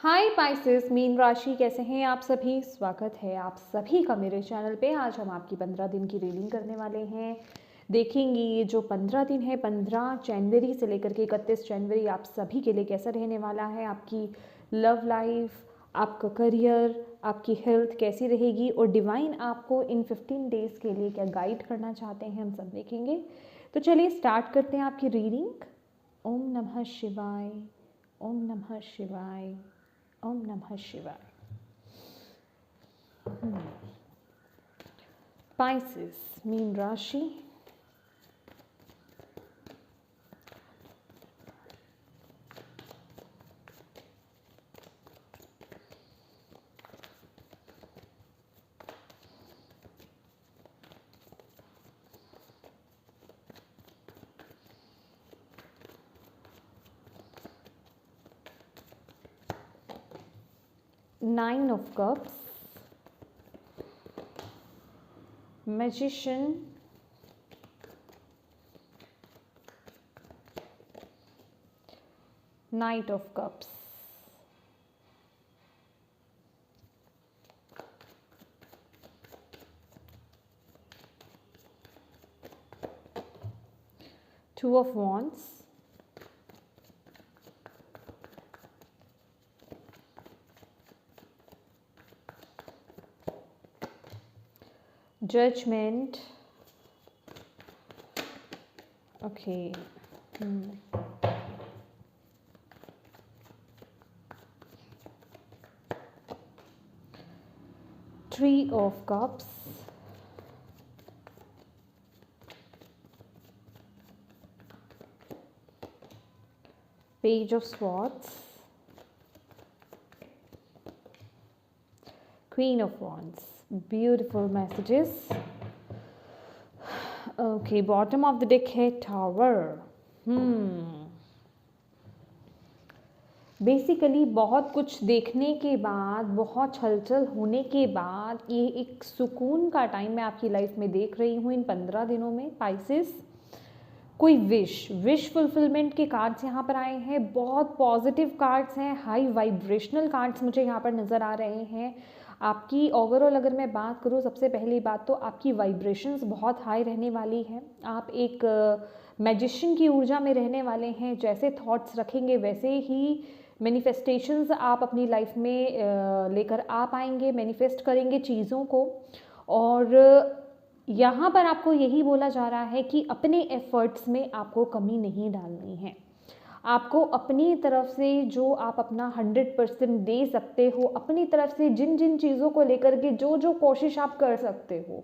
हाय Pisces, मीन राशि कैसे हैं आप सभी। स्वागत है आप सभी का मेरे चैनल पे। आज हम आपकी 15 दिन की रीडिंग करने वाले हैं। देखेंगे ये जो 15 दिन है, 15 जनवरी से लेकर के 31 जनवरी आप सभी के लिए कैसा रहने वाला है। आपकी लव लाइफ, आपका करियर, आपकी हेल्थ कैसी रहेगी और डिवाइन आपको इन 15 डेज़ के लिए क्या गाइड करना चाहते हैं, हम सब देखेंगे। तो चलिए स्टार्ट करते हैं आपकी रीडिंग। ओम नमः शिवाय, ओम नमः शिवाय, ओम नमः शिवाय। पाइसेस, मीन राशि, nine of cups, magician, knight of cups, two of wands, judgement, okay, three of cups, page of swords, queen of wands. Beautiful messages. Okay, bottom of the deck है टावर। बेसिकली बहुत कुछ देखने के बाद, बहुत हलचल होने के बाद ये एक सुकून का टाइम मैं आपकी लाइफ में देख रही हूँ इन 15 दिनों में। पाइसेस, कोई विश फुलफिलमेंट के कार्ड्स यहाँ पर आए हैं। बहुत पॉजिटिव कार्ड्स हैं, हाई वाइब्रेशनल कार्ड्स मुझे यहाँ पर नज़र आ रहे हैं। आपकी ओवरऑल अगर मैं बात करूँ, सबसे पहली बात तो आपकी वाइब्रेशंस बहुत हाई रहने वाली हैं। आप एक मैजिशियन की ऊर्जा में रहने वाले हैं। जैसे थॉट्स रखेंगे वैसे ही मैनिफेस्टेशंस आप अपनी लाइफ में लेकर आ पाएंगे, मैनिफेस्ट करेंगे चीज़ों को। और यहाँ पर आपको यही बोला जा रहा है कि अपने एफर्ट्स में आपको कमी नहीं डालनी है। आपको अपनी तरफ से जो आप अपना 100% दे सकते हो, अपनी तरफ से जिन जिन चीज़ों को लेकर के जो जो कोशिश आप कर सकते हो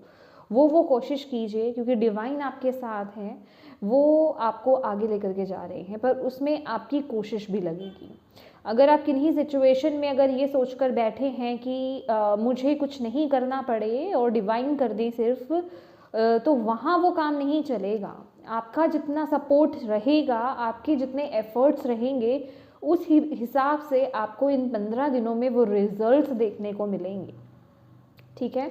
वो कोशिश कीजिए, क्योंकि डिवाइन आपके साथ हैं। वो आपको आगे लेकर के जा रहे हैं, पर उसमें आपकी कोशिश भी लगेगी। अगर आप किन्हीं सिचुएशन में अगर ये सोचकर बैठे हैं कि मुझे कुछ नहीं करना पड़े और डिवाइन कर दे सिर्फ, तो वहाँ वो काम नहीं चलेगा। आपका जितना सपोर्ट रहेगा, आपके जितने एफर्ट्स रहेंगे, उस हिसाब से आपको इन 15 दिनों में वो रिजल्ट्स देखने को मिलेंगे। ठीक है,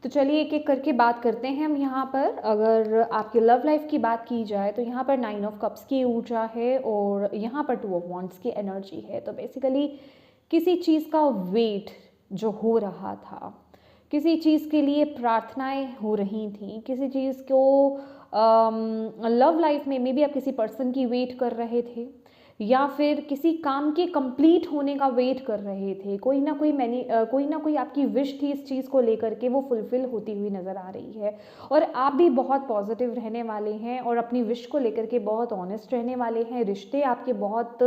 तो चलिए एक एक करके बात करते हैं हम यहाँ पर। अगर आपकी लव लाइफ की बात की जाए तो यहाँ पर 9 ऑफ कप्स की ऊर्जा है और यहाँ पर 2 ऑफ वॉन्ड्स की एनर्जी है। तो बेसिकली किसी चीज़ का वेट जो हो रहा था, किसी चीज़ के लिए प्रार्थनाएं हो रही थी, किसी चीज़ को लव लाइफ में मे बी आप किसी पर्सन की वेट कर रहे थे, या फिर किसी काम के कंप्लीट होने का वेट कर रहे थे। कोई ना कोई आपकी विश थी इस चीज़ को लेकर के, वो फुलफिल होती हुई नज़र आ रही है। और आप भी बहुत पॉजिटिव रहने वाले हैं और अपनी विश को लेकर के बहुत ऑनेस्ट रहने वाले हैं। रिश्ते आपके बहुत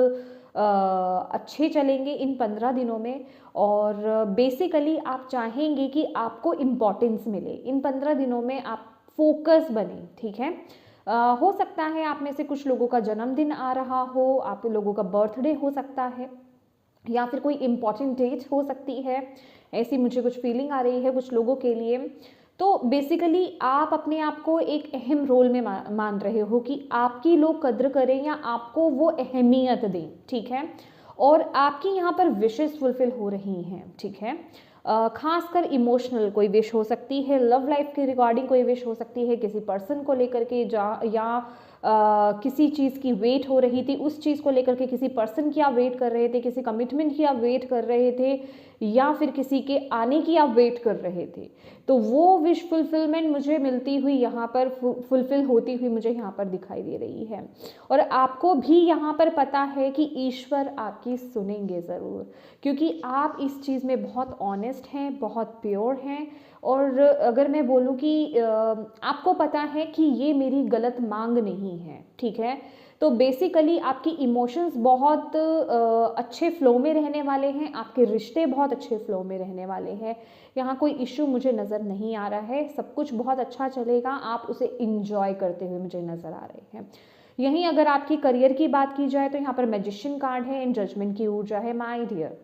अच्छे चलेंगे इन 15 दिनों में। और बेसिकली आप चाहेंगे कि आपको इम्पोर्टेंस मिले इन 15 दिनों में, आप फोकस बने। ठीक है, हो सकता है आप में से कुछ लोगों का जन्मदिन आ रहा हो, आप लोगों का बर्थडे हो सकता है, या फिर कोई इम्पॉर्टेंट डेट हो सकती है। ऐसी मुझे कुछ फीलिंग आ रही है कुछ लोगों के लिए। तो बेसिकली आप अपने आप को एक अहम रोल में मान रहे हो कि आपकी लोग कद्र करें या आपको वो अहमियत दें। ठीक है, और आपकी यहाँ पर विशेस फुलफिल हो रही हैं। ठीक है, खासकर इमोशनल कोई विश हो सकती है, लव लाइफ के रिगार्डिंग कोई विश हो सकती है, किसी पर्सन को लेकर के या किसी चीज़ की वेट हो रही थी, उस चीज़ को लेकर के किसी पर्सन की आप वेट कर रहे थे, किसी कमिटमेंट की आप वेट कर रहे थे, या फिर किसी के आने की आप वेट कर रहे थे, तो वो विश फुलफिलमेंट मुझे मिलती हुई यहाँ पर फुलफिल होती हुई मुझे यहाँ पर दिखाई दे रही है। और आपको भी यहाँ पर पता है कि ईश्वर आपकी सुनेंगे ज़रूर, क्योंकि आप इस चीज़ में बहुत ऑनेस्ट हैं, बहुत प्योर हैं। और अगर मैं बोलूँ कि आपको पता है कि ये मेरी गलत मांग नहीं है, ठीक है, तो बेसिकली आपकी इमोशंस बहुत अच्छे फ्लो में रहने वाले हैं, आपके रिश्ते बहुत अच्छे फ्लो में रहने वाले हैं। यहाँ कोई इशू मुझे नज़र नहीं आ रहा है, सब कुछ बहुत अच्छा चलेगा, आप उसे इंजॉय करते हुए मुझे नज़र आ रहे हैं। यहीं अगर आपकी करियर की बात की जाए तो यहाँ पर मैजिशियन कार्ड है, इन जजमेंट की ऊर्जा है। माय डियर,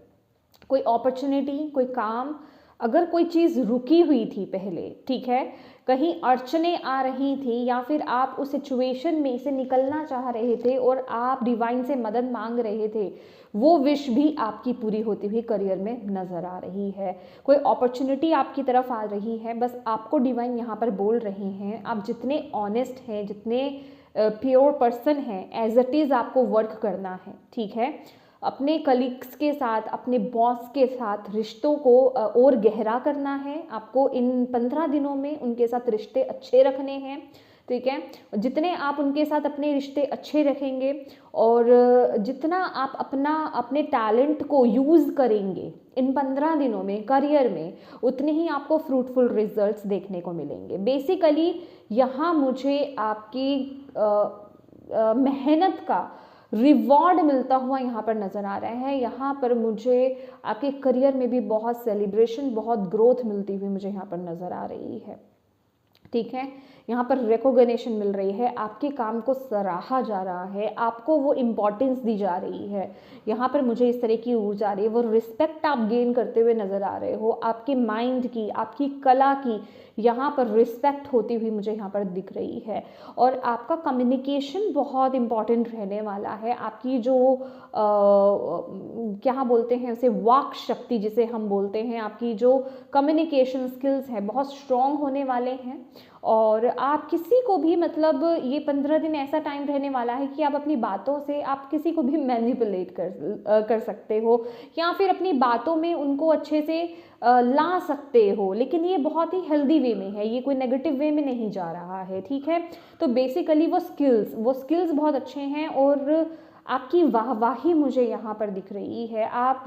कोई अपॉर्चुनिटी, कोई काम, अगर कोई चीज़ रुकी हुई थी पहले, ठीक है, कहीं अड़चनें आ रही थी, या फिर आप उस सिचुएशन में से निकलना चाह रहे थे और आप डिवाइन से मदद मांग रहे थे, वो विश भी आपकी पूरी होती हुई करियर में नज़र आ रही है। कोई अपॉर्चुनिटी आपकी तरफ आ रही है, बस आपको डिवाइन यहाँ पर बोल रहे हैं, आप जितने ऑनेस्ट हैं, जितने प्योर पर्सन हैं, एज इट इज़ आपको वर्क करना है, ठीक है। अपने कलीग्स के साथ, अपने बॉस के साथ रिश्तों को और गहरा करना है आपको। इन 15 दिनों में उनके साथ रिश्ते अच्छे रखने हैं, ठीक है। जितने आप उनके साथ अपने रिश्ते अच्छे रखेंगे और जितना आप अपने टैलेंट को यूज़ करेंगे इन 15 दिनों में करियर में, उतने ही आपको फ्रूटफुल रिजल्ट्स देखने को मिलेंगे। बेसिकली यहाँ मुझे आपकी मेहनत का रिवॉर्ड मिलता हुआ यहाँ पर नज़र आ रहा है। यहाँ पर मुझे आपके करियर में भी बहुत सेलिब्रेशन, बहुत ग्रोथ मिलती हुई मुझे यहाँ पर नज़र आ रही है, ठीक है। यहाँ पर रिकॉग्निशन मिल रही है, आपके काम को सराहा जा रहा है, आपको वो इम्पोर्टेंस दी जा रही है। यहाँ पर मुझे इस तरह की ऊर्जा आ रही है, वो रिस्पेक्ट आप गेन करते हुए नज़र आ रहे हो, आपके माइंड की, आपकी कला की यहाँ पर रिस्पेक्ट होती हुई मुझे यहाँ पर दिख रही है। और आपका कम्युनिकेशन बहुत इम्पॉर्टेंट रहने वाला है। आपकी जो क्या बोलते हैं उसे, वाक शक्ति जिसे हम बोलते हैं, आपकी जो कम्युनिकेशन स्किल्स हैं बहुत स्ट्रॉन्ग होने वाले हैं। और आप किसी को भी, मतलब ये 15 दिन ऐसा टाइम रहने वाला है कि आप अपनी बातों से आप किसी को भी मैनिपुलेट कर सकते हो, या फिर अपनी बातों में उनको अच्छे से ला सकते हो, लेकिन ये बहुत ही हेल्दी वे में है, ये कोई नेगेटिव वे में नहीं जा रहा है, ठीक है। तो बेसिकली वो स्किल्स बहुत अच्छे हैं और आपकी वाहवाही मुझे यहाँ पर दिख रही है। आप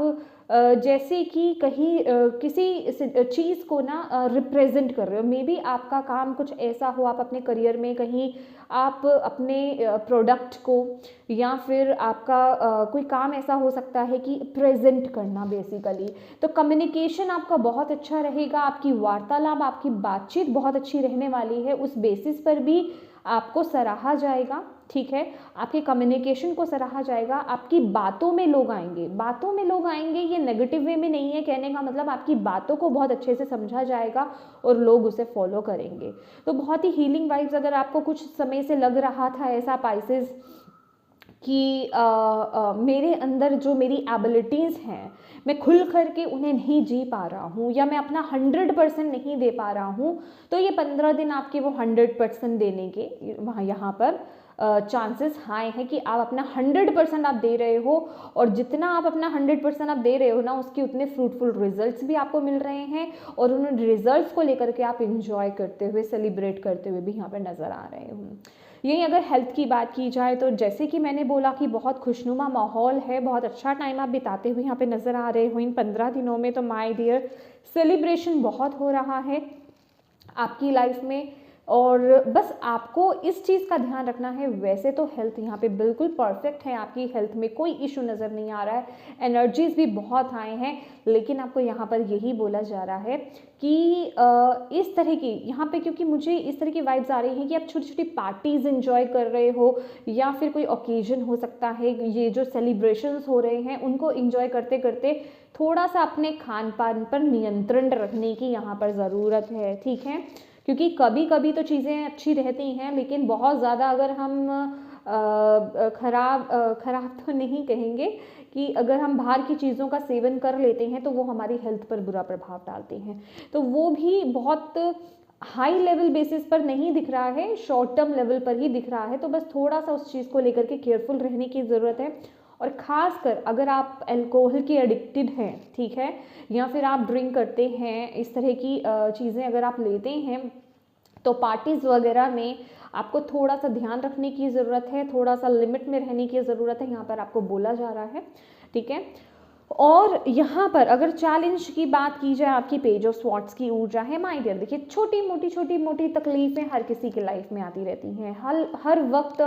जैसे कि कहीं किसी चीज़ को ना रिप्रेजेंट कर रहे हो, मे बी आपका काम कुछ ऐसा हो, आप अपने करियर में कहीं आप अपने प्रोडक्ट को, या फिर आपका कोई काम ऐसा हो सकता है कि प्रेजेंट करना बेसिकली। तो कम्युनिकेशन आपका बहुत अच्छा रहेगा, आपकी वार्तालाप, आपकी बातचीत बहुत अच्छी रहने वाली है। उस बेसिस पर भी आपको सराहा जाएगा, ठीक है, आपके कम्युनिकेशन को सराहा जाएगा, आपकी बातों में लोग आएंगे, ये नेगेटिव वे में नहीं है, कहने का मतलब आपकी बातों को बहुत अच्छे से समझा जाएगा और लोग उसे फॉलो करेंगे। तो बहुत ही हीलिंग वाइब्स, अगर आपको कुछ समय से लग रहा था ऐसा पाइसेस कि मेरे अंदर जो मेरी एबिलिटीज़ हैं मैं खुल करके उन्हें नहीं जी पा रहा हूँ, या मैं अपना 100% नहीं दे पा रहा हूँ, तो ये 15 दिन आपके वो 100% देने के वहाँ यहाँ पर चांसेस हाई है कि आप अपना 100% आप दे रहे हो। और जितना आप अपना 100% आप दे रहे हो ना, उसके उतने फ्रूटफुल रिजल्ट्स भी आपको मिल रहे हैं, और उन रिजल्ट्स को लेकर के आप इंजॉय करते हुए, सेलिब्रेट करते हुए भी यहाँ पर नज़र आ रहे हो। यही अगर हेल्थ की बात की जाए तो जैसे कि मैंने बोला कि बहुत खुशनुमा माहौल है, बहुत अच्छा टाइम आप बिताते हुए यहाँ पे नज़र आ रहे हो इन 15 दिनों में। तो माय डियर, सेलिब्रेशन बहुत हो रहा है आपकी लाइफ में, और बस आपको इस चीज़ का ध्यान रखना है। वैसे तो हेल्थ यहाँ पे बिल्कुल परफेक्ट है, आपकी हेल्थ में कोई इशू नज़र नहीं आ रहा है, एनर्जीज भी बहुत आए हैं, लेकिन आपको यहाँ पर यही बोला जा रहा है कि इस तरह की यहाँ पे, क्योंकि मुझे इस तरह की वाइब्स आ रही हैं कि आप छोटी छोटी पार्टीज़ एंजॉय कर रहे हो, या फिर कोई ओकेजन हो सकता है, ये जो सेलिब्रेशंस हो रहे हैं उनको एंजॉय करते करते थोड़ा सा अपने खान पान पर नियंत्रण रखने की यहाँ पर ज़रूरत है, ठीक है। क्योंकि कभी कभी तो चीज़ें अच्छी रहती हैं, लेकिन बहुत ज़्यादा अगर हम खराब तो नहीं कहेंगे, कि अगर हम बाहर की चीज़ों का सेवन कर लेते हैं तो वो हमारी हेल्थ पर बुरा प्रभाव डालते हैं। तो वो भी बहुत हाई लेवल बेसिस पर नहीं दिख रहा है, शॉर्ट टर्म लेवल पर ही दिख रहा है। तो बस थोड़ा सा उस चीज़ को लेकर के केयरफुल रहने की ज़रूरत है। और ख़ासकर अगर आप अल्कोहल के एडिक्टेड हैं, ठीक है, या फिर आप ड्रिंक करते हैं, इस तरह की चीज़ें अगर आप लेते हैं, तो पार्टीज़ वगैरह में आपको थोड़ा सा ध्यान रखने की ज़रूरत है, थोड़ा सा लिमिट में रहने की ज़रूरत है, यहाँ पर आपको बोला जा रहा है, ठीक है। और यहाँ पर अगर चैलेंज की बात की जाए, आपकी पेज ऑफ स्वॉर्ड्स की ऊर्जा है, माय डियर, देखिए छोटी मोटी तकलीफें हर किसी की लाइफ में आती रहती हैं। हर वक्त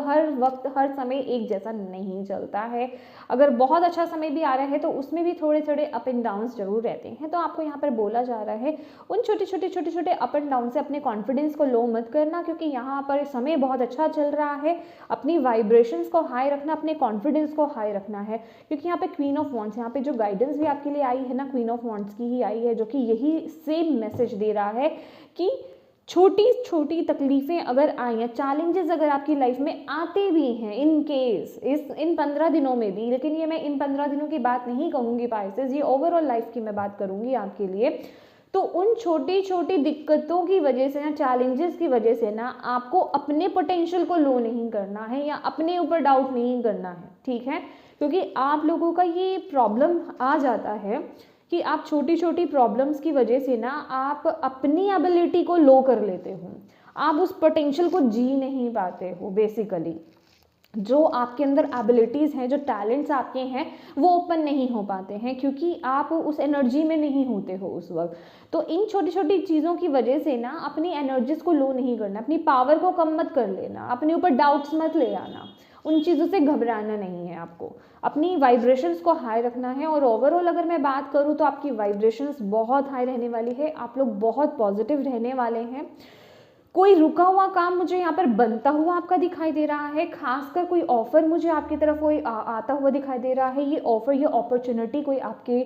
हर समय एक जैसा नहीं चलता है। अगर बहुत अच्छा समय भी आ रहा है तो उसमें भी थोड़े थोड़े अप एंड डाउन्स जरूर रहते हैं। तो आपको यहाँ पर बोला जा रहा है उन छोटे अप एंड डाउन से अपने कॉन्फिडेंस को लो मत करना, क्योंकि यहाँ पर समय बहुत अच्छा चल रहा है। अपनी वाइब्रेशंस को हाई रखना, अपने कॉन्फिडेंस को हाई रखना है, क्योंकि यहाँ पे क्वीन ऑफ वॉन्ड्स, यहाँ पे जो गाइडेंस भी आपके लिए आई है ना, क्वीन ऑफ वॉन्ड्स की ही आई है, जो कि यही सेम मैसेज दे रहा है कि छोटी तकलीफें अगर आई हैं, चैलेंजेस अगर आपकी लाइफ में आते भी हैं इन केस इन 15 दिनों में भी, लेकिन ये मैं इन 15 दिनों की बात नहीं कहूँगी पाइसेस, ये ओवरऑल लाइफ की मैं बात करूँगी आपके लिए। तो उन छोटी दिक्कतों की वजह से ना, चैलेंजेस की वजह से ना, आपको अपने पोटेंशियल को लो नहीं करना है या अपने ऊपर डाउट नहीं करना है, ठीक है। क्योंकि आप लोगों का ये प्रॉब्लम आ जाता है कि आप छोटी प्रॉब्लम्स की वजह से ना आप अपनी एबिलिटी को लो कर लेते हो, आप उस पोटेंशियल को जी नहीं पाते हो। बेसिकली जो आपके अंदर एबिलिटीज़ हैं, जो टैलेंट्स आपके हैं, वो ओपन नहीं हो पाते हैं, क्योंकि आप उस एनर्जी में नहीं होते हो उस वक्त। तो इन छोटी चीज़ों की वजह से ना अपनी एनर्जीज को लो नहीं करना, अपनी पावर को कम मत कर लेना, अपने ऊपर डाउट्स मत ले आना, उन चीज़ों से घबराना नहीं है। आपको अपनी वाइब्रेशंस को हाई रखना है। और ओवरऑल अगर मैं बात करूँ तो आपकी वाइब्रेशंस बहुत हाई रहने वाली है, आप लोग बहुत पॉजिटिव रहने वाले हैं। कोई रुका हुआ काम मुझे यहाँ पर बनता हुआ आपका दिखाई दे रहा है, खासकर कोई ऑफर मुझे आपकी तरफ कोई आता हुआ दिखाई दे रहा है। ये ऑफर, ये अपॉर्चुनिटी कोई आपके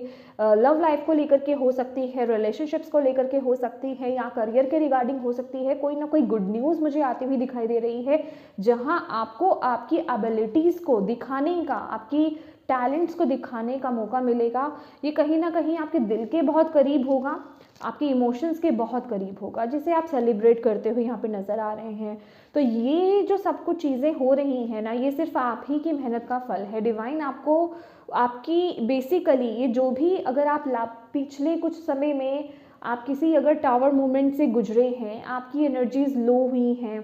लव लाइफ को लेकर के हो सकती है, रिलेशनशिप्स को लेकर के हो सकती है, या करियर के रिगार्डिंग हो सकती है। कोई ना कोई गुड न्यूज़ मुझे आती हुई दिखाई दे रही है, जहाँ आपको आपकी एबिलिटीज़ को दिखाने का, आपकी टैलेंट्स को दिखाने का मौका मिलेगा। ये कहीं ना कहीं आपके दिल के बहुत करीब होगा, आपके इमोशंस के बहुत करीब होगा, जिसे आप सेलिब्रेट करते हुए यहाँ पे नज़र आ रहे हैं। तो ये जो सब कुछ चीज़ें हो रही हैं ना, ये सिर्फ आप ही की मेहनत का फल है। डिवाइन आपको आपकी बेसिकली ये जो भी, अगर आप पिछले कुछ समय में आप किसी अगर टावर मूवमेंट से गुजरे हैं, आपकी एनर्जीज लो हुई हैं,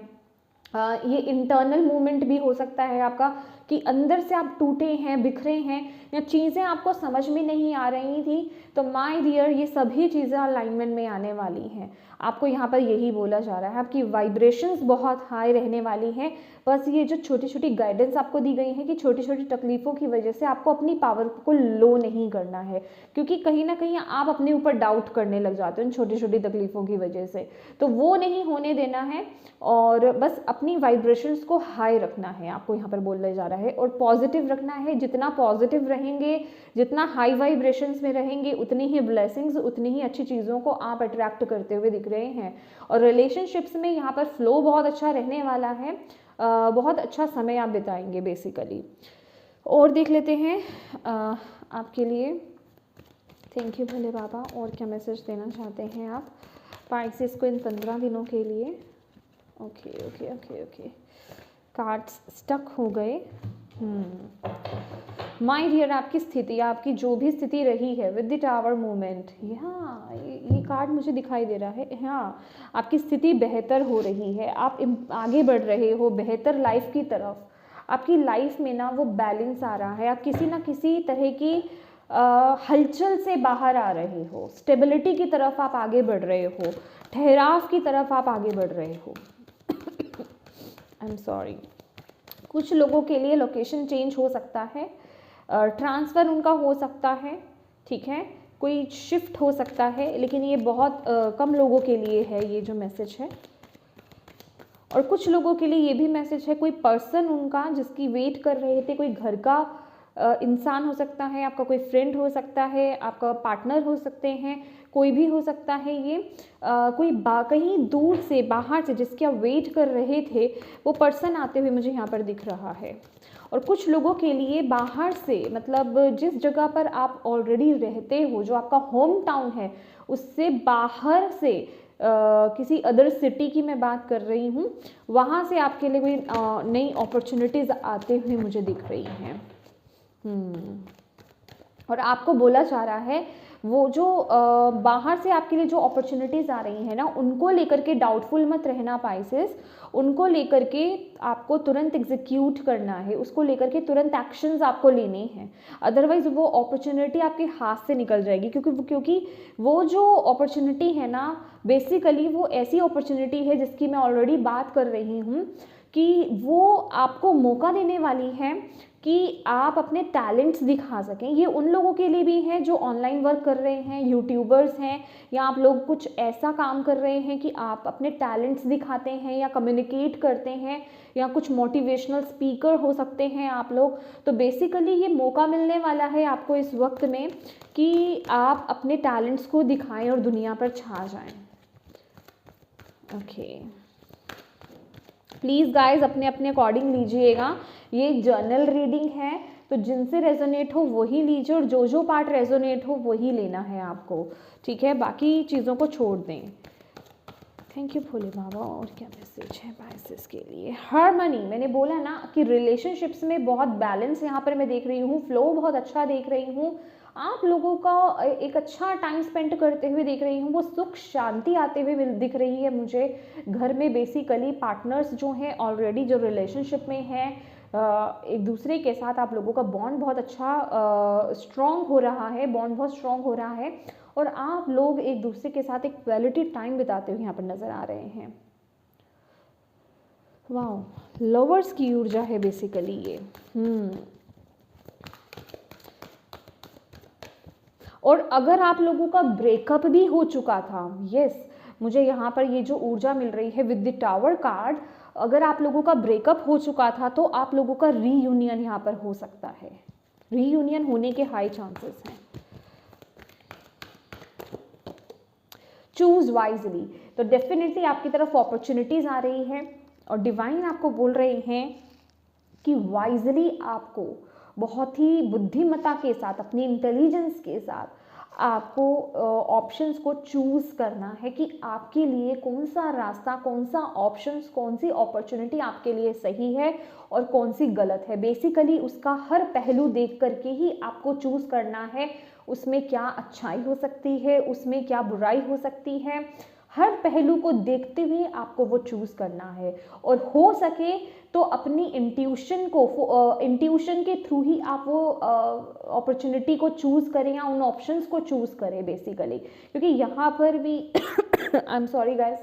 ये इंटरनल मूवमेंट भी हो सकता है आपका, कि अंदर से आप टूटे हैं, बिखरे हैं, या चीज़ें आपको समझ में नहीं आ रही थी, तो माय डियर ये सभी चीज़ें अलाइनमेंट में आने वाली हैं। आपको यहाँ पर यही बोला जा रहा है, आपकी वाइब्रेशंस बहुत हाई रहने वाली हैं। बस ये जो छोटी गाइडेंस आपको दी गई है कि छोटी तकलीफ़ों की वजह से आपको अपनी पावर को लो नहीं करना है, क्योंकि कहीं ना कहीं आप अपने ऊपर डाउट करने लग जाते हो इन छोटी तकलीफ़ों की वजह से। तो वो नहीं होने देना है, और बस अपनी वाइब्रेशंस को हाई रखना है, आपको यहाँ पर बोला जा रहा है। और पॉजिटिव रखना है, जितना पॉजिटिव रहेंगे, जितना हाई वाइब्रेशंस में रहेंगे, उतनी ही ब्लेसिंग्स, उतनी ही अच्छी चीज़ों को आप अट्रैक्ट करते हुए दिख रहे हैं। और रिलेशनशिप्स में यहाँ पर फ्लो बहुत अच्छा रहने वाला है, बहुत अच्छा समय आप बिताएंगे बेसिकली। और देख लेते हैं आपके लिए। थैंक यू भोले बाबा। और क्या मैसेज देना चाहते हैं आप पाइसेस को इन 15 दिनों के लिए? ओके कार्ड्स स्टक हो गए। माय डियर, आपकी स्थिति, आपकी जो भी स्थिति रही है विद द टावर मूवमेंट, हाँ ये कार्ड मुझे दिखाई दे रहा है। हाँ, आपकी स्थिति बेहतर हो रही है, आप आगे बढ़ रहे हो बेहतर लाइफ की तरफ। आपकी लाइफ में ना वो बैलेंस आ रहा है, आप किसी ना किसी तरह की हलचल से बाहर आ रहे हो, स्टेबिलिटी की तरफ आप आगे बढ़ रहे हो, ठहराव की तरफ आप आगे बढ़ रहे हो। I am sorry. कुछ लोगों के लिए लोकेशन चेंज हो सकता है, ट्रांसफ़र उनका हो सकता है, ठीक है, कोई शिफ्ट हो सकता है, लेकिन ये बहुत कम लोगों के लिए है ये जो मैसेज है। और कुछ लोगों के लिए ये भी मैसेज है, कोई पर्सन उनका जिसकी वेट कर रहे थे, कोई घर का इंसान हो सकता है, आपका कोई फ्रेंड हो सकता है, आपका पार्टनर हो सकते हैं, कोई भी हो सकता है ये, कोई कहीं दूर से बाहर से जिसकी आप वेट कर रहे थे, वो पर्सन आते हुए मुझे यहाँ पर दिख रहा है। और कुछ लोगों के लिए बाहर से, मतलब जिस जगह पर आप ऑलरेडी रहते हो, जो आपका होम टाउन है, उससे बाहर से किसी अदर सिटी की मैं बात कर रही हूँ, वहाँ से आपके लिए कोई नई अपॉर्चुनिटीज़ आते हुए मुझे दिख रही हैं। और आपको बोला जा रहा है वो जो बाहर से आपके लिए जो अपॉर्चुनिटीज़ आ रही हैं ना, उनको लेकर के डाउटफुल मत रहना पाइसेस। उनको लेकर के आपको तुरंत एग्जीक्यूट करना है, उसको लेकर के तुरंत एक्शंस आपको लेने हैं, अदरवाइज वो अपॉर्चुनिटी आपके हाथ से निकल जाएगी। क्योंकि वो जो अपॉर्चुनिटी है ना, बेसिकली वो ऐसी अपॉर्चुनिटी है जिसकी मैं ऑलरेडी बात कर रही हूँ कि वो आपको मौका देने वाली है कि आप अपने टैलेंट्स दिखा सकें। ये उन लोगों के लिए भी है जो ऑनलाइन वर्क कर रहे हैं, यूट्यूबर्स हैं, या आप लोग कुछ ऐसा काम कर रहे हैं कि आप अपने टैलेंट्स दिखाते हैं या कम्युनिकेट करते हैं, या कुछ मोटिवेशनल स्पीकर हो सकते हैं आप लोग। तो बेसिकली ये मौका मिलने वाला है आपको इस वक्त में कि आप अपने टैलेंट्स को दिखाएं और दुनिया पर छा जाएं। ओके, प्लीज़ गाइज अपने अपने अकॉर्डिंग लीजिएगा। ये एक जर्नल रीडिंग है, तो जिनसे रेजोनेट हो वही लीजिए, और जो पार्ट रेजोनेट हो वही लेना है आपको, ठीक है? बाकी चीज़ों को छोड़ दें। थैंक यू भोले बाबा। और क्या मैसेज है पाइसेस के लिए? हार्मनी, मैंने बोला ना कि रिलेशनशिप्स में बहुत बैलेंस यहाँ पर मैं देख रही हूँ, फ्लो बहुत अच्छा देख रही हूँ, आप लोगों का एक अच्छा टाइम स्पेंड करते हुए देख रही हूँ, वो सुख शांति आते हुए दिख रही है मुझे घर में। बेसिकली पार्टनर्स जो हैं ऑलरेडी जो रिलेशनशिप में हैं, एक दूसरे के साथ आप लोगों का बॉन्ड बहुत अच्छा स्ट्रॉन्ग हो रहा है, बॉन्ड बहुत स्ट्रॉन्ग हो रहा है, और आप लोग एक दूसरे के साथ एक क्वालिटी टाइम बिताते हुए यहाँ पर नजर आ रहे हैं। वाह, लवर्स की ऊर्जा है बेसिकली ये। और अगर आप लोगों का ब्रेकअप भी हो चुका था, यस, मुझे यहाँ पर ये जो ऊर्जा मिल रही है विद द टावर कार्ड, अगर आप लोगों का ब्रेकअप हो चुका था तो आप लोगों का रीयूनियन यहाँ पर हो सकता है, रीयूनियन होने के हाई चांसेस हैं। चूज वाइजली, तो डेफिनेटली आपकी तरफ अपॉर्चुनिटीज आ रही है, और डिवाइन आपको बोल रहे हैं कि वाइजली आपको बहुत ही बुद्धिमत्ता के साथ, अपनी इंटेलिजेंस के साथ आपको ऑप्शंस को चूज करना है कि आपके लिए कौन सा रास्ता, कौन सा ऑप्शंस, कौन सी अपॉर्चुनिटी आपके लिए सही है और कौन सी गलत है। बेसिकली उसका हर पहलू देख करके ही आपको चूज करना है, उसमें क्या अच्छाई हो सकती है, उसमें क्या बुराई हो सकती है, हर पहलू को देखते हुए आपको वो चूज करना है। और हो सके तो अपनी इंट्यूशन को, इंट्यूशन के थ्रू ही आप वो अपॉर्चुनिटी को चूज करें या उन ऑप्शंस को चूज करें बेसिकली। क्योंकि यहाँ पर भी आई एम सॉरी गाइस,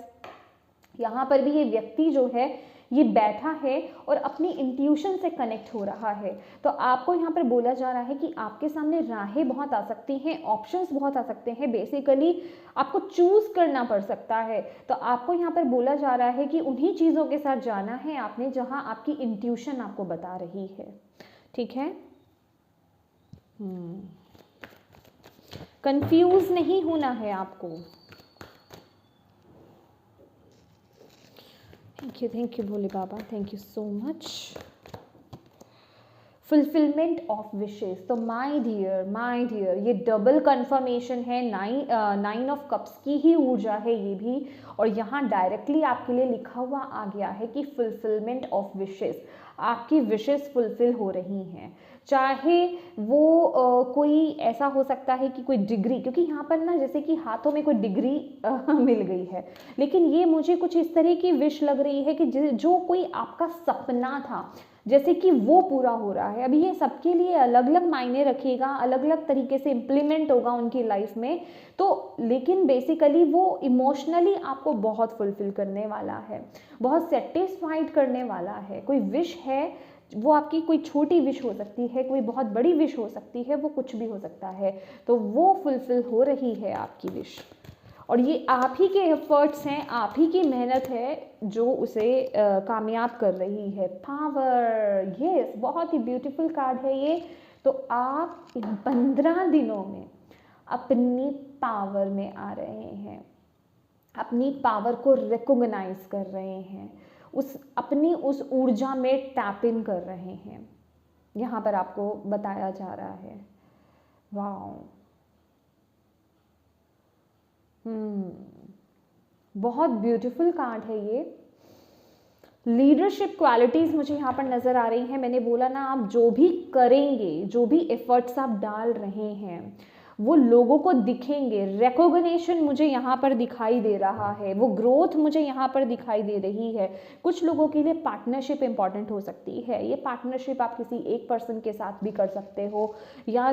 यहाँ पर भी ये व्यक्ति जो है ये बैठा है और अपनी इंट्यूशन से कनेक्ट हो रहा है। तो आपको यहाँ पर बोला जा रहा है कि आपके सामने राहें बहुत आ सकती हैं, ऑप्शंस बहुत आ सकते हैं, बेसिकली आपको चूज करना पड़ सकता है। तो आपको यहाँ पर बोला जा रहा है कि उन्हीं चीज़ों के साथ जाना है आपने जहाँ आपकी इंट्यूशन आपको बता रही है, ठीक है? कंफ्यूज नहीं होना है आपको। Thank you Bhole Baba, thank you so much. Fulfilment of wishes, तो माय डियर ये डबल कंफर्मेशन है, 9 ऑफ कप्स की ही ऊर्जा है ये भी, और यहाँ डायरेक्टली आपके लिए लिखा हुआ आ गया है कि फुलफिलमेंट ऑफ विशेस, आपकी विशेस फुलफिल हो रही हैं। चाहे वो कोई ऐसा हो सकता है कि कोई डिग्री, क्योंकि यहाँ पर ना जैसे कि हाथों में कोई डिग्री मिल गई है, लेकिन ये मुझे कुछ इस तरह की विश लग रही है कि जो कोई आपका सपना था जैसे कि वो पूरा हो रहा है। अभी ये सबके लिए अलग अलग मायने रखेगा, अलग अलग तरीके से इम्प्लीमेंट होगा उनकी लाइफ में, तो लेकिन बेसिकली वो इमोशनली आपको बहुत फुलफिल करने वाला है, बहुत सेटिस्फाइड करने वाला है। कोई विश है, वो आपकी कोई छोटी विश हो सकती है, कोई बहुत बड़ी विश हो सकती है, वो कुछ भी हो सकता है, तो वो फुलफिल हो रही है आपकी विश। और ये आप ही के एफर्ट्स हैं, आप ही की मेहनत है जो उसे कामयाब कर रही है। पावर, यस, बहुत ही ब्यूटीफुल कार्ड है ये। तो आप इन 15 दिनों में अपनी पावर में आ रहे हैं, अपनी पावर को रिकॉग्नाइज कर रहे हैं, उस ऊर्जा में टैप इन कर रहे हैं, यहाँ पर आपको बताया जा रहा है। वाओ, बहुत ब्यूटीफुल कार्ड है ये। लीडरशिप क्वालिटीज़ मुझे यहाँ पर नज़र आ रही हैं। मैंने बोला ना, आप जो भी करेंगे, जो भी एफर्ट्स आप डाल रहे हैं, वो लोगों को दिखेंगे। रिकॉग्निशन मुझे यहाँ पर दिखाई दे रहा है, वो ग्रोथ मुझे यहाँ पर दिखाई दे रही है। कुछ लोगों के लिए पार्टनरशिप इंपॉर्टेंट हो सकती है। ये पार्टनरशिप आप किसी एक पर्सन के साथ भी कर सकते हो, या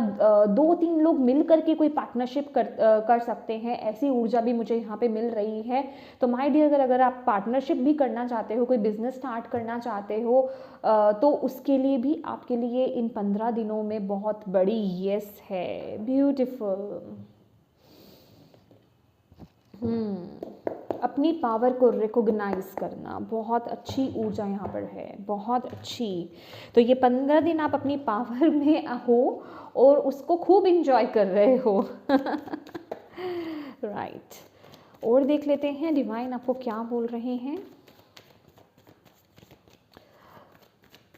2-3 लोग मिल करके कोई पार्टनरशिप कर सकते हैं। ऐसी ऊर्जा भी मुझे यहाँ पे मिल रही है। तो माय डियर, अगर आप पार्टनरशिप भी करना चाहते हो, कोई बिजनेस स्टार्ट करना चाहते हो, तो उसके लिए भी आपके लिए इन 15 दिनों में बहुत बड़ी यस है। ब्यूटीफुल। अपनी पावर को रिकॉग्नाइज करना, बहुत अच्छी ऊर्जा यहाँ पर है, बहुत अच्छी। तो ये 15 दिन आप अपनी पावर में हो और उसको खूब इंजॉय कर रहे हो। राइट। और देख लेते हैं डिवाइन आपको क्या बोल रहे हैं।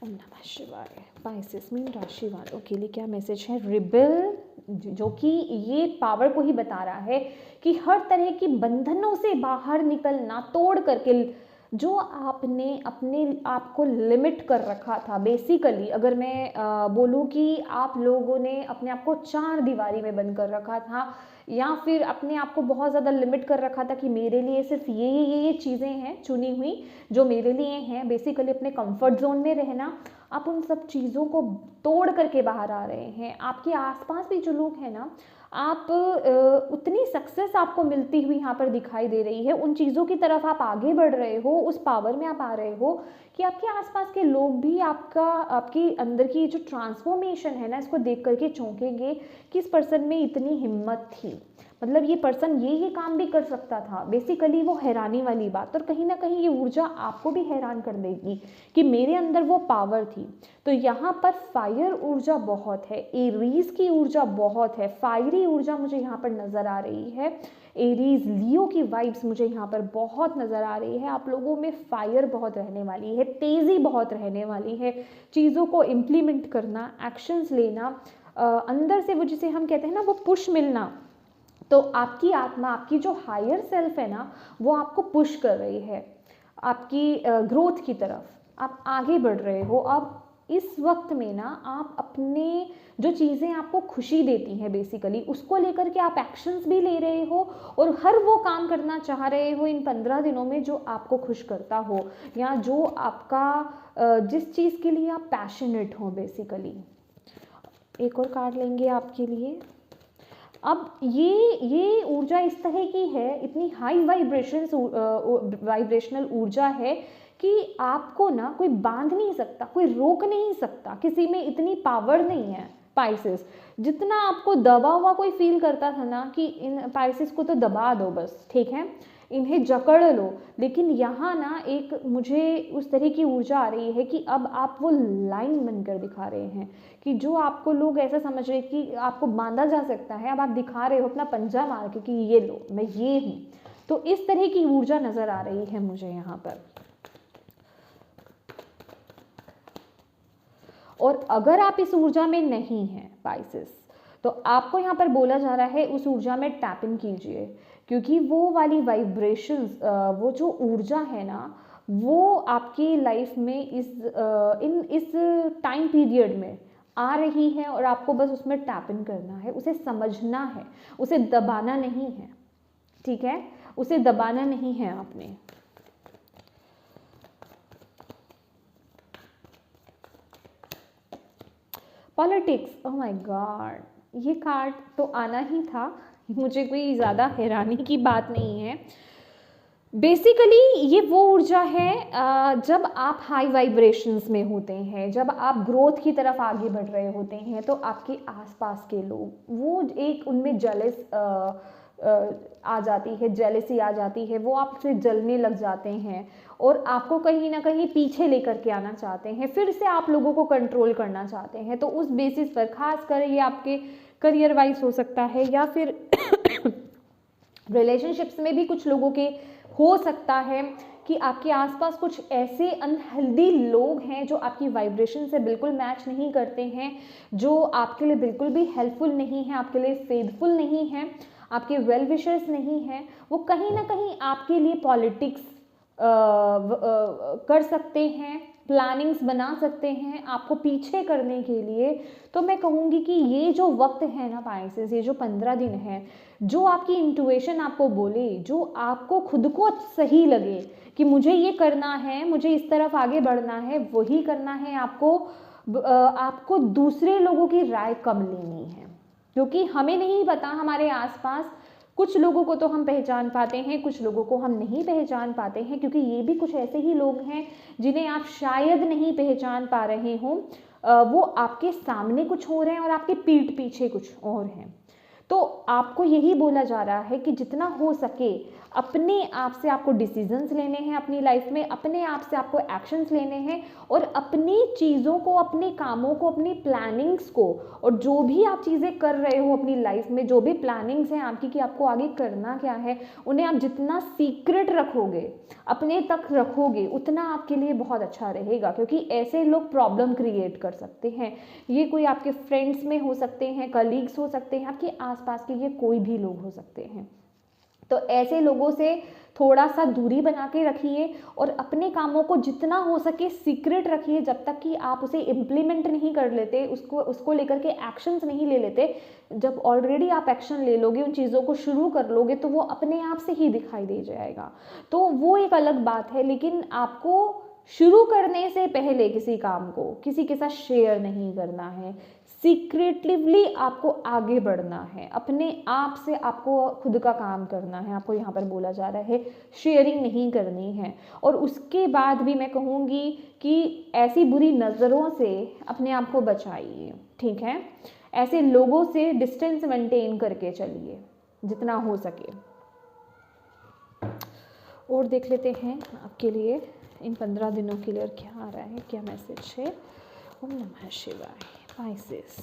ओम नमः शिवाय। पाइसेस मीन राशि वालों के लिए क्या मैसेज है? रिबेल, जो कि ये पावर को ही बता रहा है कि हर तरह की बंधनों से बाहर निकलना, तोड़ करके जो आपने अपने आप को लिमिट कर रखा था। बेसिकली अगर मैं बोलूँ कि आप लोगों ने अपने आप को 4 दीवारी में बंद कर रखा था, या फिर अपने आप को बहुत ज़्यादा लिमिट कर रखा था कि मेरे लिए सिर्फ ये चीज़ें हैं चुनी हुई जो मेरे लिए हैं। बेसिकली अपने कंफर्ट जोन में रहना, आप उन सब चीज़ों को तोड़ करके बाहर आ रहे हैं। आपके आसपास भी जो लोग हैं ना, आप उतनी सक्सेस आपको मिलती हुई यहाँ पर दिखाई दे रही है। उन चीज़ों की तरफ आप आगे बढ़ रहे हो, उस पावर में आप आ रहे हो कि आपके आसपास के लोग भी आपकी अंदर की जो ट्रांसफॉर्मेशन है ना, इसको देख करके चौंकेंगे कि इस पर्सन में इतनी हिम्मत थी। मतलब ये पर्सन ये काम भी कर सकता था। बेसिकली वो हैरानी वाली बात, और कहीं ना कहीं ये ऊर्जा आपको भी हैरान कर देगी कि मेरे अंदर वो पावर थी। तो यहाँ पर फायर ऊर्जा बहुत है, एरीज की ऊर्जा बहुत है, फायरी ऊर्जा मुझे यहाँ पर नज़र आ रही है। एरीज लियो की वाइब्स मुझे यहाँ पर बहुत नज़र आ रही है। आप लोगों में फायर बहुत रहने वाली है, तेज़ी बहुत रहने वाली है, चीज़ों को इम्प्लीमेंट करना, एक्शंस लेना, अंदर से वो जिसे हम कहते हैं ना, वो पुश मिलना। तो आपकी आत्मा, आपकी जो हायर सेल्फ है ना, वो आपको पुश कर रही है आपकी ग्रोथ की तरफ। आप आगे बढ़ रहे हो। अब इस वक्त में ना, आप अपने जो चीज़ें आपको खुशी देती हैं, बेसिकली उसको लेकर के आप एक्शंस भी ले रहे हो, और हर वो काम करना चाह रहे हो इन 15 दिनों में जो आपको खुश करता हो, या जो आपका जिस चीज़ के लिए आप पैशनेट हो बेसिकली। एक और कार्ड लेंगे आपके लिए। अब ये ऊर्जा इस तरह की है, इतनी हाई वाइब्रेशनल ऊर्जा है कि आपको ना कोई बांध नहीं सकता, कोई रोक नहीं सकता। किसी में इतनी पावर नहीं है पाइसेस। जितना आपको दबा हुआ कोई फील करता था ना कि इन पाइसेस को तो दबा दो बस, ठीक है, इन्हें जकड़ लो, लेकिन यहाँ ना एक मुझे उस तरह की ऊर्जा आ रही है कि अब आप वो लाइन बनकर दिखा रहे हैं कि जो आपको लोग ऐसा समझ रहे कि आपको बांधा जा सकता है, अब आप दिखा रहे हो अपना पंजा मार के कि ये लो, मैं ये हूँ। तो इस तरह की ऊर्जा नज़र आ रही है मुझे यहाँ पर। और अगर आप इस ऊर्जा में नहीं हैं पाइसेस, तो आपको यहाँ पर बोला जा रहा है उस ऊर्जा में टैप इन कीजिए, क्योंकि वो वाली वाइब्रेशंस, वो जो ऊर्जा है ना, वो आपकी लाइफ में इस टाइम पीरियड में आ रही है, और आपको बस उसमें टैप इन करना है, उसे समझना है, उसे दबाना नहीं है, ठीक है, उसे दबाना नहीं है आपने। पॉलिटिक्स, ओह माय गॉड, ये कार्ड तो आना ही था, मुझे कोई ज़्यादा हैरानी की बात नहीं है। बेसिकली ये वो ऊर्जा है जब आप हाई वाइब्रेशंस में होते हैं, जब आप ग्रोथ की तरफ आगे बढ़ रहे होते हैं, तो आपके आसपास के लोग, वो एक उनमें जेलस आ जाती है, जेलसी आ जाती है, वो आपसे जलने लग जाते हैं और आपको कहीं ना कहीं पीछे लेकर के आना चाहते हैं, फिर से आप लोगों को कंट्रोल करना चाहते हैं। तो उस बेसिस पर, खास कर ये आपके करियर वाइज हो सकता है, या फिर रिलेशनशिप्स में भी कुछ लोगों के हो सकता है कि आपके आसपास कुछ ऐसे अनहेल्दी लोग हैं जो आपकी वाइब्रेशन से बिल्कुल मैच नहीं करते हैं, जो आपके लिए बिल्कुल भी हेल्पफुल नहीं है, आपके लिए फेथफुल नहीं है, आपके वेल विशर्स नहीं हैं, वो कहीं ना कहीं आपके लिए पॉलिटिक्स कर सकते हैं, प्लानिंग्स बना सकते हैं आपको पीछे करने के लिए। तो मैं कहूँगी कि ये जो वक्त है ना पाइसेस, ये जो 15 दिन है, जो आपकी इंट्यूशन आपको बोले, जो आपको खुद को सही लगे कि मुझे ये करना है, मुझे इस तरफ आगे बढ़ना है, वही करना है आपको। आपको दूसरे लोगों की राय कम लेनी है, क्योंकि हमें नहीं पता हमारे आसपास कुछ लोगों को तो हम पहचान पाते हैं, कुछ लोगों को हम नहीं पहचान पाते हैं, क्योंकि ये भी कुछ ऐसे ही लोग हैं जिन्हें आप शायद नहीं पहचान पा रहे हो। वो आपके सामने कुछ हो रहे हैं और आपके पीठ पीछे कुछ और हैं। तो आपको यही बोला जा रहा है कि जितना हो सके अपने आप से आपको डिसीजंस लेने हैं अपनी लाइफ में, अपने आप से आपको एक्शंस लेने हैं और अपनी चीज़ों को, अपने कामों को, अपनी प्लानिंग्स को, और जो भी आप चीज़ें कर रहे हो अपनी लाइफ में, जो भी प्लानिंग्स हैं आपकी कि आपको आगे करना क्या है, उन्हें आप जितना सीक्रेट रखोगे, अपने तक रखोगे, उतना आपके लिए बहुत अच्छा रहेगा। क्योंकि ऐसे लोग प्रॉब्लम क्रिएट कर सकते हैं। ये कोई आपके फ्रेंड्स में हो सकते हैं, कलीग्स हो सकते हैं, आपके आसपास के ये कोई भी लोग हो सकते हैं। तो ऐसे लोगों से थोड़ा सा दूरी बना के रखिए और अपने कामों को जितना हो सके सीक्रेट रखिए, जब तक कि आप उसे इम्प्लीमेंट नहीं कर लेते, उसको लेकर के एक्शंस नहीं ले लेते। जब ऑलरेडी आप एक्शन ले लोगे, उन चीज़ों को शुरू कर लोगे, तो वो अपने आप से ही दिखाई दे जाएगा। तो वो एक अलग बात है, लेकिन आपको शुरू करने से पहले किसी काम को किसी के साथ शेयर नहीं करना है। सीक्रेटिवली आपको आगे बढ़ना है, अपने आप से आपको खुद का काम करना है। आपको यहाँ पर बोला जा रहा है शेयरिंग नहीं करनी है। और उसके बाद भी मैं कहूँगी कि ऐसी बुरी नज़रों से अपने आप को बचाइए, ठीक है। ऐसे लोगों से डिस्टेंस मेंटेन करके चलिए जितना हो सके। और देख लेते हैं आपके लिए इन 15 दिनों के लिए क्या आ रहा है, क्या मैसेज है। ओम नमः शिवाय। Pisces,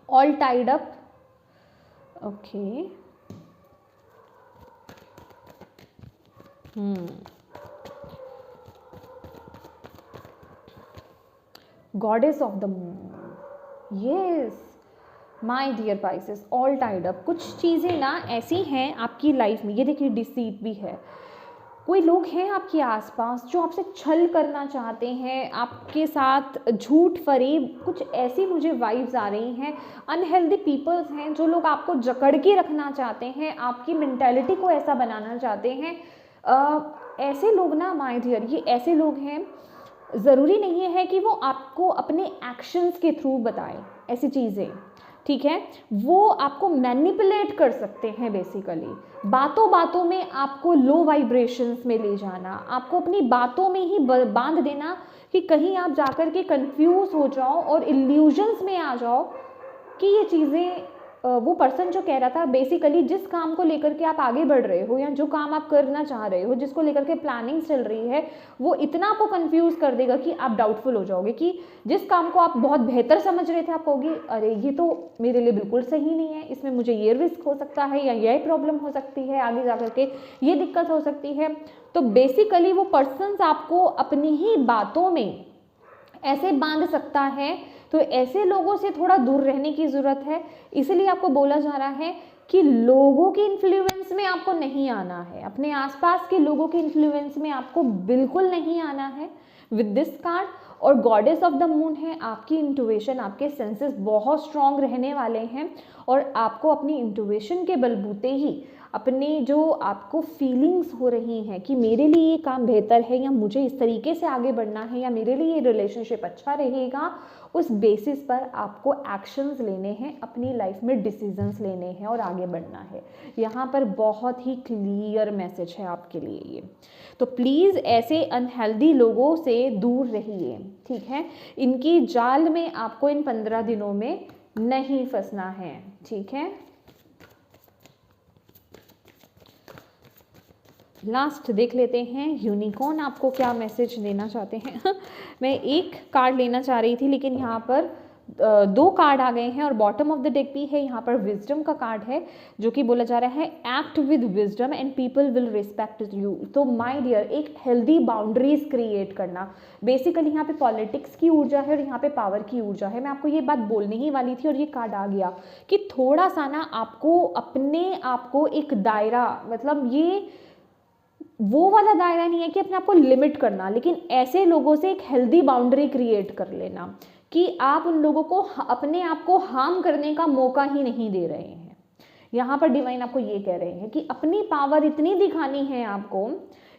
all tied up. Okay. Goddess of the moon. Yes, my dear Pisces, all tied up. कुछ चीज़ें ना ऐसी हैं आपकी लाइफ में, ये देखिए डिसीट भी है। कोई लोग हैं आपके आसपास जो आपसे छल करना चाहते हैं, आपके साथ झूठ फरेब, कुछ ऐसी मुझे वाइब्स आ रही हैं। अनहेल्दी पीपल्स हैं जो लोग आपको जकड़ के रखना चाहते हैं, आपकी मेंटालिटी को ऐसा बनाना चाहते हैं। ऐसे लोग ना माय डियर, ये ऐसे लोग हैं, ज़रूरी नहीं है कि वो आपको अपने एक्शंस के थ्रू बताएं ऐसी चीज़ें, ठीक है। वो आपको मैनिपुलेट कर सकते हैं बेसिकली, बातों बातों में आपको लो वाइब्रेशंस में ले जाना, आपको अपनी बातों में ही बांध देना कि कहीं आप जाकर के कंफ्यूज हो जाओ और इल्यूजन्स में आ जाओ कि ये चीज़ें वो पर्सन जो कह रहा था बेसिकली जिस काम को लेकर के आप आगे बढ़ रहे हो या जो काम आप करना चाह रहे हो, जिसको लेकर के प्लानिंग चल रही है, वो इतना आपको कंफ्यूज कर देगा कि आप डाउटफुल हो जाओगे कि जिस काम को आप बहुत बेहतर समझ रहे थे, आप कहोगे अरे ये तो मेरे लिए बिल्कुल सही नहीं है, इसमें मुझे ये रिस्क हो सकता है या यह प्रॉब्लम हो सकती है, आगे जा करके ये दिक्कत हो सकती है। तो बेसिकली वो पर्सन आपको अपनी ही बातों में ऐसे बांध सकता है। तो ऐसे लोगों से थोड़ा दूर रहने की ज़रूरत है। इसलिए आपको बोला जा रहा है कि लोगों के इन्फ्लुएंस में आपको नहीं आना है, अपने आसपास के लोगों के इन्फ्लुएंस में आपको बिल्कुल नहीं आना है विद दिस कार्ड। और गॉडेस ऑफ द मून है, आपकी इंट्यूशन, आपके सेंसेस बहुत स्ट्रांग रहने वाले हैं और आपको अपनी इंट्यूशन के बलबूते ही अपने जो आपको फीलिंग्स हो रही हैं कि मेरे लिए ये काम बेहतर है या मुझे इस तरीके से आगे बढ़ना है या मेरे लिए ये रिलेशनशिप अच्छा रहेगा, उस बेसिस पर आपको एक्शंस लेने हैं, अपनी लाइफ में डिसीजंस लेने हैं और आगे बढ़ना है। यहाँ पर बहुत ही क्लियर मैसेज है आपके लिए ये। तो प्लीज़ ऐसे अनहेल्दी लोगों से दूर रहिए, ठीक है। इनकी जाल में आपको इन 15 दिनों में नहीं फंसना है, ठीक है। लास्ट देख लेते हैं यूनिकॉर्न आपको क्या मैसेज देना चाहते हैं। मैं एक कार्ड लेना चाह रही थी लेकिन यहाँ पर दो कार्ड आ गए हैं और बॉटम ऑफ द डेक भी है, यहाँ पर विजडम का कार्ड है जो कि बोला जा रहा है act with wisdom and people will respect you. तो माय डियर, एक हेल्दी बाउंड्रीज क्रिएट करना, बेसिकली यहाँ पे पॉलिटिक्स की ऊर्जा है और यहाँ पे पावर की ऊर्जा है। मैं आपको ये बात बोलने ही वाली थी और ये कार्ड आ गया कि थोड़ा सा ना आपको अपने आप को एक दायरा, मतलब ये वो वाला दायरा नहीं है कि अपने आप को लिमिट करना, लेकिन ऐसे लोगों से एक हेल्दी बाउंड्री क्रिएट कर लेना कि आप उन लोगों को अपने आप को हार्म करने का मौका ही नहीं दे रहे हैं। यहाँ पर डिवाइन आपको ये कह रहे हैं कि अपनी पावर इतनी दिखानी है आपको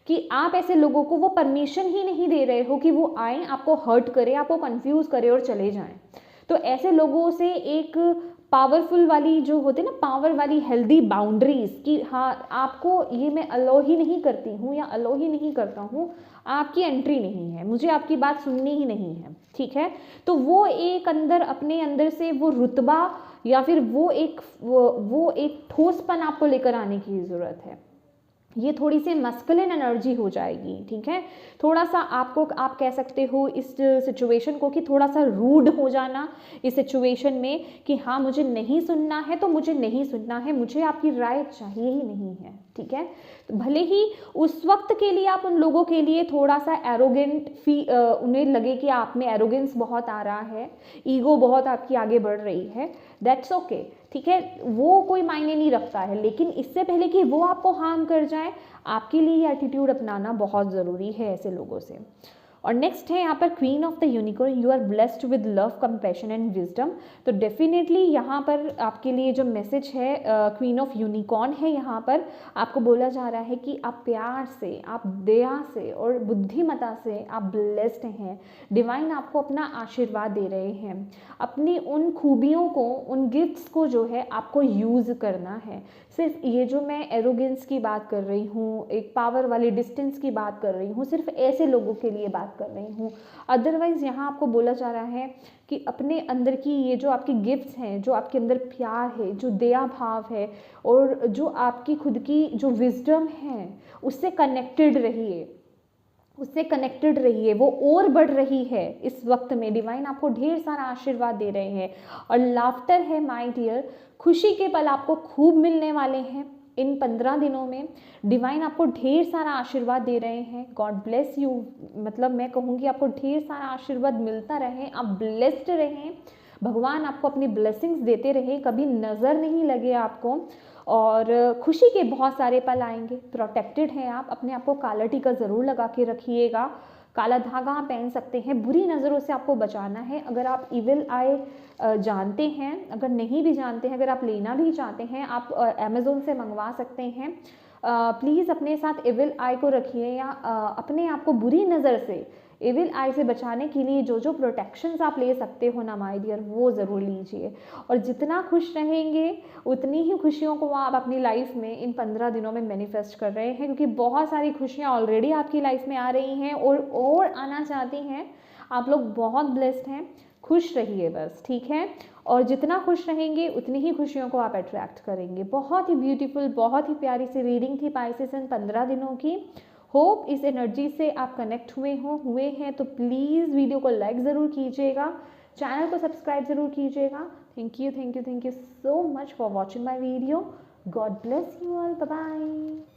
कि आप ऐसे लोगों को वो परमिशन ही नहीं दे रहे हो कि वो आए, आपको हर्ट करे, आपको कंफ्यूज करे और चले जाएं। तो ऐसे लोगों से एक पावरफुल वाली जो होते हैं ना, पावर वाली हेल्दी बाउंड्रीज कि हाँ आपको ये मैं अलो ही नहीं करती हूँ या अलो ही नहीं करता हूँ, आपकी एंट्री नहीं है, मुझे आपकी बात सुननी ही नहीं है, ठीक है। तो वो एक अंदर अपने अंदर से वो रुतबा या फिर वो एक ठोसपन आपको लेकर आने की ज़रूरत है। ये थोड़ी सी मस्कुलिन एनर्जी हो जाएगी, ठीक है। थोड़ा सा आपको, आप कह सकते हो इस सिचुएशन को कि थोड़ा सा रूड हो जाना इस सिचुएशन में कि हाँ मुझे नहीं सुनना है तो मुझे नहीं सुनना है, मुझे आपकी राय चाहिए ही नहीं है, ठीक है। तो भले ही उस वक्त के लिए आप उन लोगों के लिए थोड़ा सा एरोगेंट उन्हें लगे कि आप में एरोगेंस बहुत आ रहा है, ईगो बहुत आपकी आगे बढ़ रही है, दैट्स ओके, ठीक है, वो कोई मायने नहीं रखता है। लेकिन इससे पहले कि वो आपको हार्म कर जाए, आपके लिए ये एटीट्यूड अपनाना बहुत ज़रूरी है ऐसे लोगों से। और नेक्स्ट है यहाँ पर queen of the unicorn, you are blessed with love, compassion and wisdom. तो डेफिनेटली यहाँ पर आपके लिए जो मैसेज है क्वीन ऑफ यूनिकॉर्न है, यहाँ पर आपको बोला जा रहा है कि आप प्यार से, आप दया से और बुद्धिमता से आप ब्लेस्ड हैं। डिवाइन आपको अपना आशीर्वाद दे रहे हैं। अपनी उन खूबियों को, उन गिफ्ट्स को जो है आपको यूज़ करना है। सिर्फ ये जो मैं एरोगेंस की बात कर रही हूँ, एक पावर वाली डिस्टेंस की बात कर रही हूँ, सिर्फ ऐसे लोगों के लिए बात कर रही हूँ। अदरवाइज़ यहाँ आपको बोला जा रहा है कि अपने अंदर की ये जो आपकी गिफ्ट्स हैं, जो आपके अंदर प्यार है, जो दया भाव है और जो आपकी खुद की जो विजडम है, उससे कनेक्टेड रहिए, उससे कनेक्टेड रहिए, वो और बढ़ रही है इस वक्त में। डिवाइन आपको ढेर सारा आशीर्वाद दे रहे हैं और लाफ्टर है माय डियर, खुशी के पल आपको खूब मिलने वाले हैं इन 15 दिनों में। डिवाइन आपको ढेर सारा आशीर्वाद दे रहे हैं। गॉड ब्लेस यू, मतलब मैं कहूँगी आपको ढेर सारा आशीर्वाद मिलता रहे, आप ब्लेस्ड रहें, भगवान आपको अपनी ब्लेसिंग्स देते रहे, कभी नज़र नहीं लगे आपको, और खुशी के बहुत सारे पल आएंगे। प्रोटेक्टेड हैं आप, अपने आप को काला टीका ज़रूर लगा के रखिएगा, काला धागा आप पहन सकते हैं, बुरी नज़रों से आपको बचाना है। अगर आप इविल आई जानते हैं, अगर नहीं भी जानते हैं, अगर आप लेना भी चाहते हैं, आप अमेज़ोन से मंगवा सकते हैं। प्लीज़ अपने साथ इविल आई को रखिए, या अपने आप को बुरी नज़र से, एविल आई से बचाने के लिए जो जो प्रोटेक्शंस आप ले सकते हो ना माय डियर, वो ज़रूर लीजिए। और जितना खुश रहेंगे उतनी ही खुशियों को आप अपनी लाइफ में इन 15 दिनों में मैनिफेस्ट कर रहे हैं, क्योंकि बहुत सारी खुशियाँ ऑलरेडी आपकी लाइफ में आ रही हैं और आना चाहती हैं। आप लोग बहुत ब्लेस्ड हैं, खुश रहिए बस, ठीक है। और जितना खुश रहेंगे उतनी ही खुशियों को आप अट्रैक्ट करेंगे। बहुत ही ब्यूटीफुल, बहुत ही प्यारी सी रीडिंग थी पाइसेस इन 15 दिनों की। होप इस एनर्जी से आप कनेक्ट हुए हैं तो प्लीज़ वीडियो को लाइक ज़रूर कीजिएगा, चैनल को सब्सक्राइब ज़रूर कीजिएगा। Thank you so much for watching my video. God bless you all, bye bye.